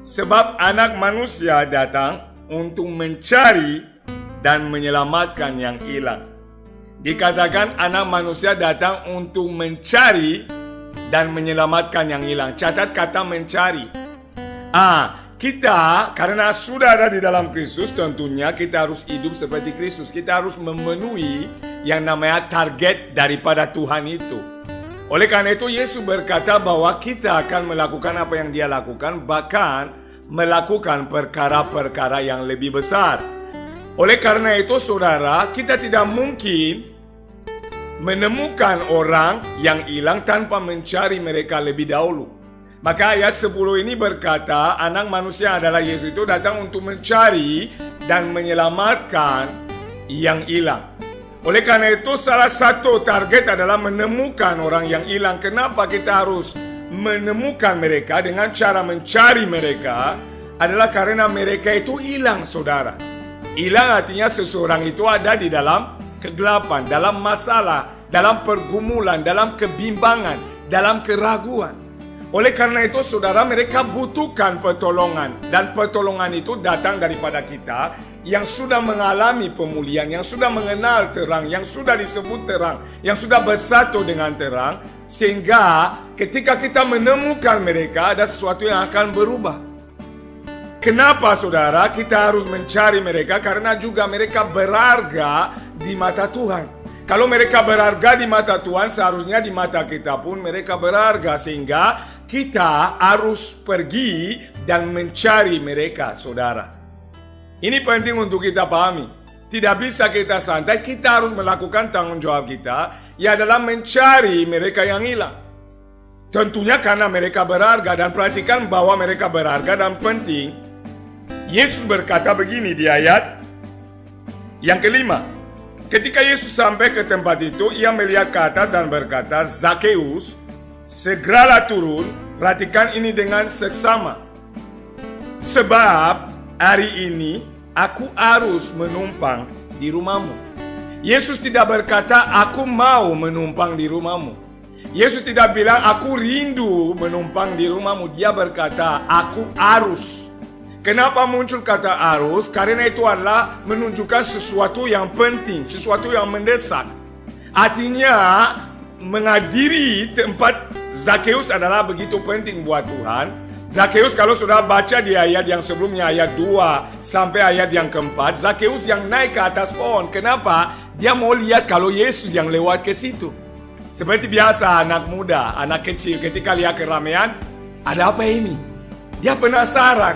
Sebab anak manusia datang untuk mencari dan menyelamatkan yang hilang. Dikatakan anak manusia datang untuk mencari dan menyelamatkan yang hilang. Catat kata mencari. Kita karena sudah ada di dalam Kristus, tentunya kita harus hidup seperti Kristus. Kita harus memenuhi yang namanya target daripada Tuhan itu. Oleh karena itu Yesus berkata bahwa kita akan melakukan apa yang Dia lakukan, bahkan melakukan perkara-perkara yang lebih besar. Oleh karena itu saudara, kita tidak mungkin menemukan orang yang hilang tanpa mencari mereka lebih dahulu. Maka ayat 10 ini berkata, anak manusia adalah Yesus itu datang untuk mencari dan menyelamatkan yang hilang. Oleh karena itu salah satu target adalah menemukan orang yang hilang. Kenapa kita harus menemukan mereka? Dengan cara mencari mereka adalah karena mereka itu hilang, saudara. Hilang artinya seseorang itu ada di dalam kegelapan, dalam masalah, dalam pergumulan, dalam kebimbangan, dalam keraguan. Oleh karena itu saudara, mereka butuhkan pertolongan. Dan pertolongan itu datang daripada kita yang sudah mengalami pemulihan, yang sudah mengenal terang, yang sudah disebut terang, yang sudah bersatu dengan terang. Sehingga ketika kita menemukan mereka, ada sesuatu yang akan berubah. Kenapa saudara kita harus mencari mereka? Karena juga mereka berharga di mata Tuhan. Kalau mereka berharga di mata Tuhan, seharusnya di mata kita pun mereka berharga. Sehingga kita harus pergi dan mencari mereka, saudara. Ini penting untuk kita pahami. Tidak bisa kita santai, kita harus melakukan tanggung jawab kita, ya adalah mencari mereka yang hilang. Tentunya karena mereka berharga, dan perhatikan bahwa mereka berharga dan penting. Yesus berkata begini di ayat yang kelima. Ketika Yesus sampai ke tempat itu, ia melihat ke atas dan berkata, Zakheus, segeralah turun. Perhatikan ini dengan seksama. Sebab hari ini aku harus menumpang di rumahmu. Yesus tidak berkata, aku mau menumpang di rumahmu. Yesus tidak bilang, aku rindu menumpang di rumahmu. Dia berkata, aku harus. Kenapa muncul kata harus? Karena itu adalah menunjukkan sesuatu yang penting, sesuatu yang mendesak. Artinya menghadiri tempat Zakheus adalah begitu penting buat Tuhan. Zakheus kalau sudah baca di ayat yang sebelumnya, ayat 2 sampai ayat yang keempat, Zakheus yang naik ke atas pohon. Kenapa? Dia mau lihat kalau Yesus yang lewat ke situ. Seperti biasa anak muda, anak kecil ketika lihat keramaian, ada apa ini? Dia penasaran.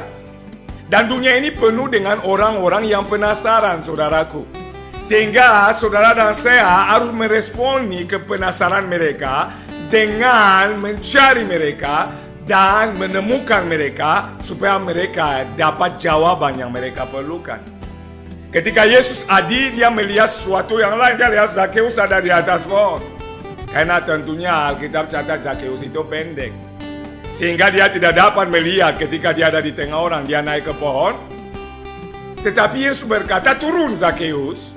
Dan dunia ini penuh dengan orang-orang yang penasaran, saudaraku. Sehingga saudara dan saya harus meresponi kepenasaran mereka dengan mencari mereka dan menemukan mereka supaya mereka dapat jawaban yang mereka perlukan. Ketika Yesus hadir, dia melihat sesuatu yang lain. Dia lihat Zakheus ada di atas pohon. Karena tentunya Alkitab catat Zakheus itu pendek. Sehingga dia tidak dapat melihat ketika dia ada di tengah orang. Dia naik ke pohon. Tetapi Yesus berkata, turun Zakheus.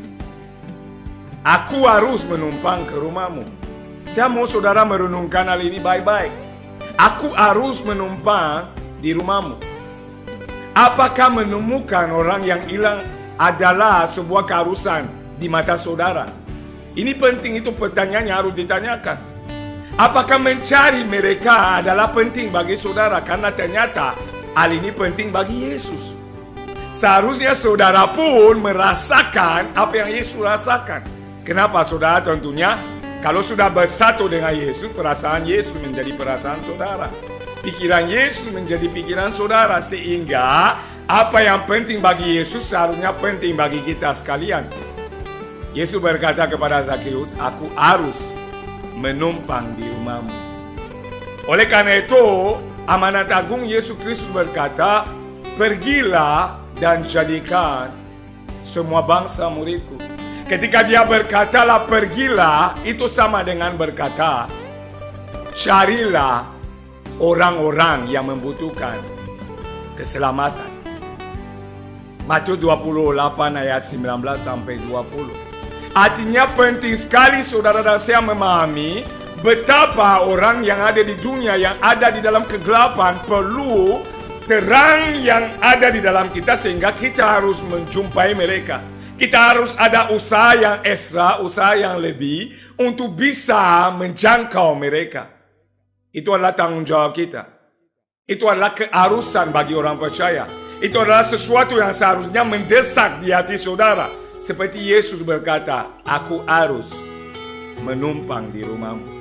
Aku harus menumpang ke rumahmu. Saya mau saudara merenungkan hal ini baik-baik. Aku harus menumpang di rumahmu. Apakah menemukan orang yang hilang adalah sebuah keharusan di mata saudara? Ini penting, itu pertanyaannya harus ditanyakan. Apakah mencari mereka adalah penting bagi saudara? Karena ternyata hal ini penting bagi Yesus. Seharusnya saudara pun merasakan apa yang Yesus rasakan. Kenapa saudara? Tentunya kalau sudah bersatu dengan Yesus, perasaan Yesus menjadi perasaan saudara. Pikiran Yesus menjadi pikiran saudara. Sehingga apa yang penting bagi Yesus seharusnya penting bagi kita sekalian. Yesus berkata kepada Zakheus, aku harus menumpang di rumahmu. Oleh karena itu, amanat agung Yesus Kristus berkata, pergilah dan jadikan semua bangsa muridku. Ketika dia berkatalah pergilah, itu sama dengan berkata, carilah orang-orang yang membutuhkan keselamatan. Matius 28 ayat 19 sampai 20. Artinya penting sekali saudara dan saya memahami betapa orang yang ada di dunia, yang ada di dalam kegelapan perlu terang yang ada di dalam kita sehingga kita harus menjumpai mereka. Kita harus ada usaha yang ekstra, usaha yang lebih untuk bisa menjangkau mereka. Itu adalah tanggung jawab kita. Itu adalah keharusan bagi orang percaya. Itu adalah sesuatu yang seharusnya mendesak di hati saudara. Seperti Yesus berkata, aku harus menumpang di rumahmu.